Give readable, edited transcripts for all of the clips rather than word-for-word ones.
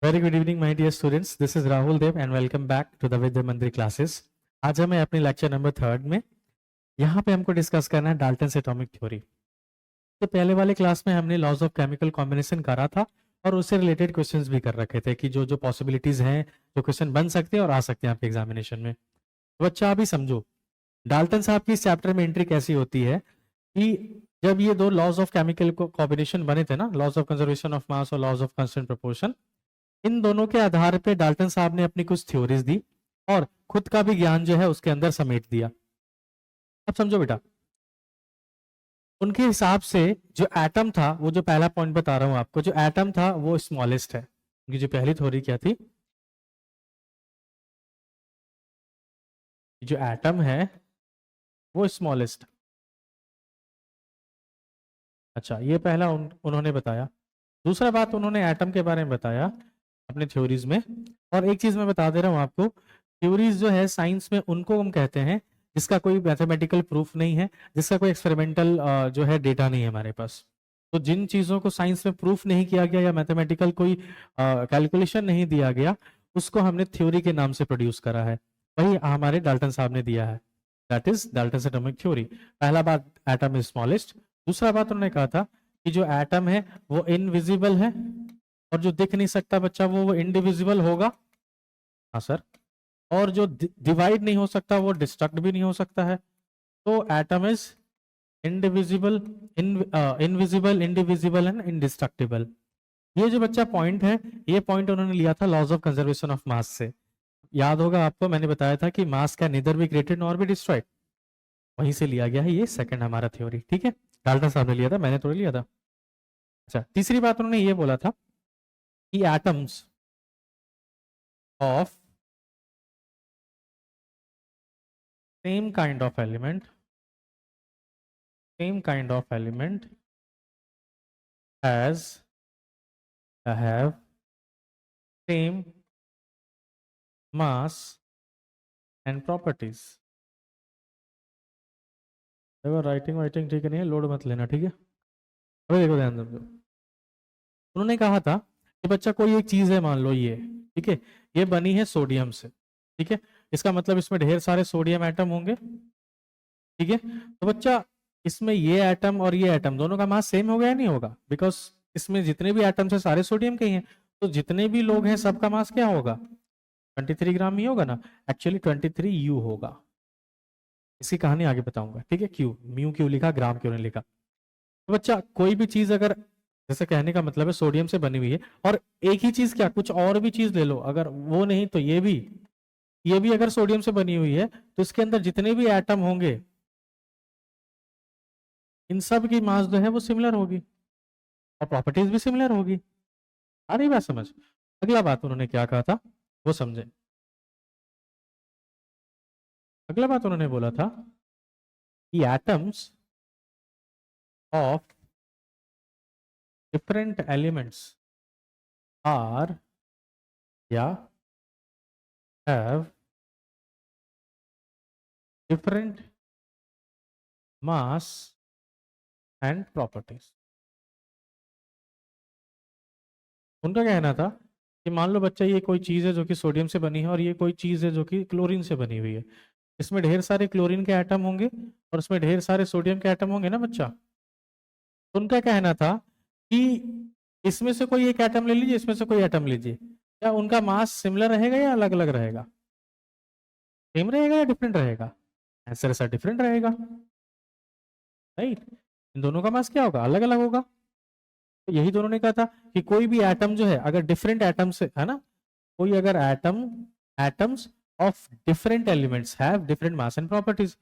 Very good evening my dear students, this is Rahul Dev and welcome back to the Vidya Mandir classes. आज हमें अपनी lecture number 3 में यहाँ पे हमको डिस्कस करना है डाल्टन एटॉमिक थ्योरी। तो पहले वाले क्लास में हमने लॉज ऑफ केमिकल कॉम्बिनेशन करा था और उससे रिलेटेड क्वेश्चंस भी कर रखे थे कि जो जो पॉसिबिलिटीज हैं, जो क्वेश्चन बन सकते हैं और आ सकते हैं आपके एग्जामिनेशन में। तो बच्चा अभी समझो डाल्टन साहब की इस चैप्टर में एंट्री कैसी होती है कि जब ये दो लॉज ऑफ केमिकल कॉम्बिनेशन बने थे ना, laws of conservation of mass और लॉज ऑफ कांस्टेंट प्रोपोर्शन, इन दोनों के आधार पे डाल्टन साहब ने अपनी कुछ थ्योरीज दी और खुद का भी ज्ञान जो है उसके अंदर समेट दिया। अब समझो बेटा, उनके हिसाब से जो एटम था, वो जो पहला पॉइंट बता रहा हूं आपको, जो एटम था वो स्मॉलेस्ट है। उनकी जो पहली थ्योरी क्या थी, जो एटम है वो स्मॉलेस्ट। अच्छा, ये पहला उन्होंने बताया। दूसरा बात उन्होंने एटम के बारे में बताया अपने थ्योरीज में। और एक चीज मैं बता दे रहा हूं आपको, थ्योरीज जो है साइंस में उनको हम कहते हैं जिसका कोई मैथमेटिकल प्रूफ नहीं है, जिसका कोई एक्सपेरिमेंटल जो है डेटा नहीं है हमारे पास। तो जिन चीजों को साइंस में प्रूफ नहीं किया गया या मैथमेटिकल कोई कैलकुलेशन नहीं दिया गया, उसको हमने थ्योरी के नाम से प्रोड्यूस करा है। वही हमारे डाल्टन साहब ने दिया है, that is Dalton atomic theory. पहला बात, एटम इज स्मॉलेस्ट। दूसरा बात उन्होंने कहा था कि जो एटम है वो इनविजिबल है और जो दिख नहीं सकता बच्चा वो इंडिविजिबल होगा। हाँ सर। और जो डिवाइड नहीं हो सकता वो डिस्ट्रक्ट भी नहीं हो सकता है। तो atom is indivisible, invisible, indivisible and indestructible. ये जो बच्चा पॉइंट है, ये पॉइंट उन्होंने लिया था laws of conservation of mass से। याद होगा आपको, मैंने बताया था कि मास का निदर भी क्रिएटेड नॉर भी डिस्ट्रॉयड। वहीं से लिया गया है ये सेकंड हमारा थ्योरी। ठीक है, डाल्टन साहब ने लिया था, मैंने थोड़ी लिया था। अच्छा, तीसरी बात उन्होंने ये बोला था कि atoms of same kind of element, same kind of element as have same mass and properties। देखो राइटिंग वाइटिंग ठीक नहीं है, लोड मत लेना, ठीक है। अभी देखो ध्यान दो, उन्होंने कहा था कि बच्चा कोई एक चीज है, मान लो ये, ठीक है, ये बनी है सोडियम से, ठीक है। इसका मतलब इसमें ढेर सारे सोडियम एटम होंगे, ठीक है। तो बच्चा इसमें ये एटम और ये एटम दोनों का मास सेम होगा या नहीं होगा? बिकॉज इसमें जितने भी एटम्स है सारे सोडियम के ही हैं, तो जितने भी लोग हैं सबका मास क्या होगा? 23 ग्राम ही होगा ना। एक्चुअली 23 यू होगा। इसकी कहानी आगे बताऊंगा, ठीक है। क्यू, म्यू क्यों लिखा, ग्राम क्यों नहीं लिखा। तो बच्चा कोई भी चीज अगर, जैसे कहने का मतलब है सोडियम से बनी हुई है, और एक ही चीज क्या, कुछ और भी चीज ले लो, अगर वो नहीं तो ये भी अगर सोडियम से बनी हुई है, तो इसके अंदर जितने भी एटम होंगे इन सब की मास जो है वो सिमिलर होगी और प्रॉपर्टीज भी सिमिलर होगी। आ रही बात समझ? अगला बात उन्होंने क्या कहा था वो समझे। अगला बात उन्होंने बोला था कि atoms of different elements are या have different mass and properties. उनका कहना था कि मान लो बच्चा ये कोई चीज है जो कि सोडियम से बनी है और ये कोई चीज है जो कि क्लोरीन से बनी हुई है। इसमें ढेर सारे क्लोरीन के एटम होंगे और उसमें ढेर सारे सोडियम के एटम होंगे ना बच्चा। तो उनका कहना था कि इसमें से कोई एक एटम ले लीजिए, इसमें से कोई एटम लीजिए, क्या उनका मास सिमिलर रहेगा या अलग अलग रहेगा? सेम रहेगा या डिफरेंट रहेगा? आंसर ऐसा डिफरेंट रहेगा, राइट। इन दोनों का मास क्या होगा? अलग अलग होगा। तो यही दोनों ने कहा था कि कोई भी एटम जो है अगर डिफरेंट एटम से है ना, कोई अगर atoms of different elements have different mass and properties,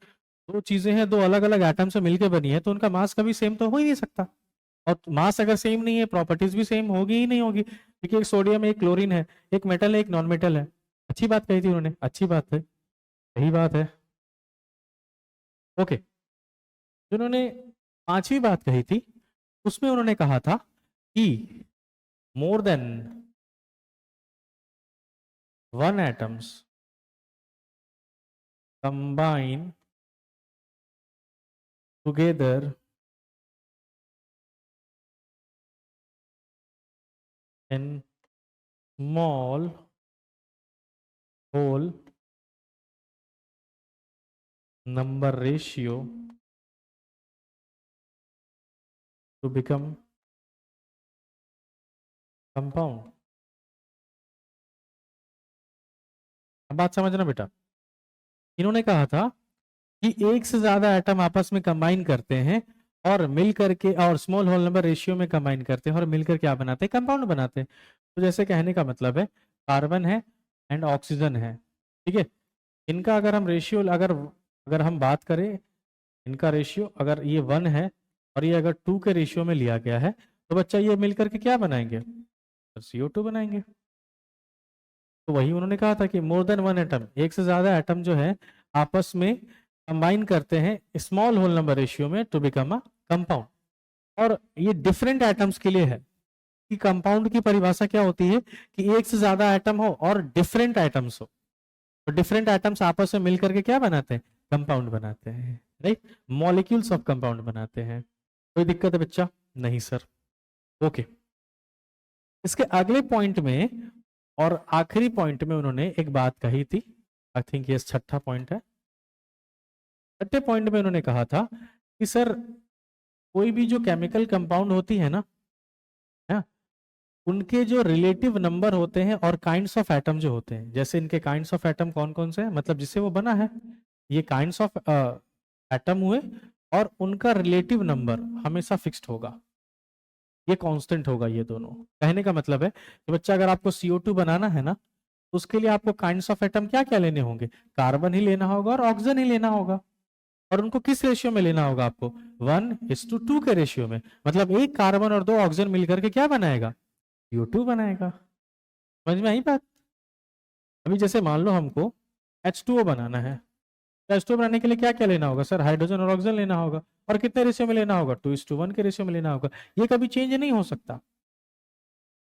दो चीजें हैं, दो अलग अलग एटम से मिलकर बनी है, तो उनका मास कभी सेम तो हो ही नहीं सकता। और मास अगर सेम नहीं है, प्रॉपर्टीज भी सेम होगी ही नहीं होगी, क्योंकि एक सोडियम एक क्लोरीन है, एक मेटल है एक नॉन मेटल है। अच्छी बात कही थी उन्होंने, अच्छी बात है, सही बात है। ओके, जिन्होंने पांचवी बात कही थी उसमें उन्होंने कहा था कि more than one atoms combine together in small whole number ratio to become compound. अब बात समझना बेटा, इन्होंने कहा था कि एक से ज्यादा एटम आपस में कंबाइन करते हैं और मिल करके, और स्मॉल होल नंबर रेशियो में कंबाइन करते हैं और मिलकर क्या बनाते हैं, कंपाउंड बनाते हैं। तो जैसे कहने का मतलब है कार्बन है एंड ऑक्सीजन है, ठीक है, इनका अगर हम रेशियो अगर अगर हम बात करें, इनका रेशियो अगर ये 1 है और ये अगर 2 के रेशियो में लिया गया है, तो बच्चा ये मिलकर के क्या बनाएंगे, CO2 बनाएंगे। तो वही उन्होंने कहा था कि मोर देन वन एटम, एक से ज्यादा एटम जो है आपस में कंबाइन करते हैं स्मॉल होल नंबर रेशियो में टू बिकम अ कंपाउंड। और ये डिफरेंट एटम्स के लिए है कि कंपाउंड की परिभाषा क्या होती है कि एक से ज्यादा एटम हो और डिफरेंट एटम्स हो, तो डिफरेंट एटम्स आपस में मिलकर के क्या बनाते हैं, कंपाउंड बनाते हैं, राइट, मॉलिक्यूल्स ऑफ कंपाउंड बनाते हैं। कोई दिक्कत है बच्चा? नहीं सर। ओके, इसके अगले पॉइंट में और आखिरी पॉइंट में उन्होंने एक बात कही थी, आई थिंक ये छठा पॉइंट है। छठे पॉइंट में उन्होंने कहा था कि सर कोई भी जो केमिकल कंपाउंड होती है ना, उनके जो रिलेटिव नंबर होते हैं और काइंड्स ऑफ एटम जो होते हैं, जैसे इनके काइंड्स ऑफ एटम कौन कौन से हैं, मतलब जिससे वो बना है, ये काइंड्स ऑफ एटम हुए, और उनका रिलेटिव नंबर हमेशा फिक्स्ड होगा, ये कांस्टेंट होगा। ये दोनों कहने का मतलब है कि बच्चा अगर आपको CO2 बनाना है ना, तो उसके लिए आपको काइंड्स ऑफ एटम क्या क्या लेने होंगे, कार्बन ही लेना होगा और ऑक्सीजन ही लेना होगा। और उनको किस रेशियो में लेना होगा आपको, 1:2 के रेशियो में। मतलब एक कार्बन और 2 ऑक्सीजन मिलकर के क्या बनाएगा, CO2 बनाएगा। समझ में आई बात? अभी जैसे मान लो हमको H2O बनाना है, तो H2O बनाने के लिए क्या क्या लेना होगा सर, हाइड्रोजन और ऑक्सीजन लेना होगा। और कितने रेशियो में लेना होगा, 2:1 के रेशियो में लेना होगा। ये कभी चेंज नहीं हो सकता।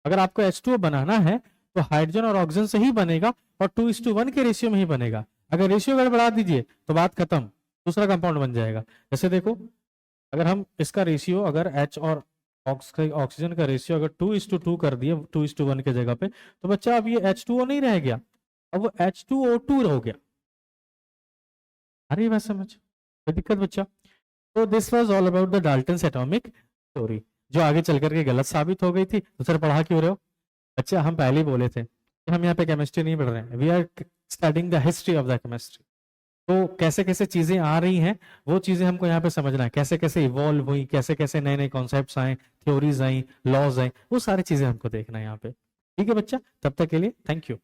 अगर आपको H2O बनाना है तो हाइड्रोजन और ऑक्सीजन से ही बनेगा और 2:1 के रेशियो में ही बनेगा। अगर रेशियो गड़बड़ा दीजिए तो बात खत्म, दूसरा कंपाउंड बन जाएगा। जैसे देखो, अगर हम इसका रेशियो अगर H और ऑक्सीजन का रेशियो अगर 2:2 कर दिए 2:1 के जगह पे, तो बच्चा अब ये H2O नहीं रह गया, अब वो H2O2 हो गया। अरे बात समझ, कोई दिक्कत बच्चा? तो this was all about the Dalton's atomic theory, जो आगे चल करके गलत साबित हो गई थी। तो सर पढ़ा क्यों रहे हो? अच्छा, हम पहले ही बोले थे कि हम यहाँ पे केमिस्ट्री नहीं पढ़ रहे हैं, we are studying the history of the chemistry. तो कैसे कैसे चीजें आ रही हैं वो चीजें हमको यहाँ पे समझना है, कैसे कैसे इवॉल्व हुई, कैसे कैसे नए नए कॉन्सेप्ट्स आए, थ्योरीज आई, लॉज आए, वो सारी चीजें हमको देखना है यहाँ पे। ठीक है बच्चा, तब तक के लिए थैंक यू।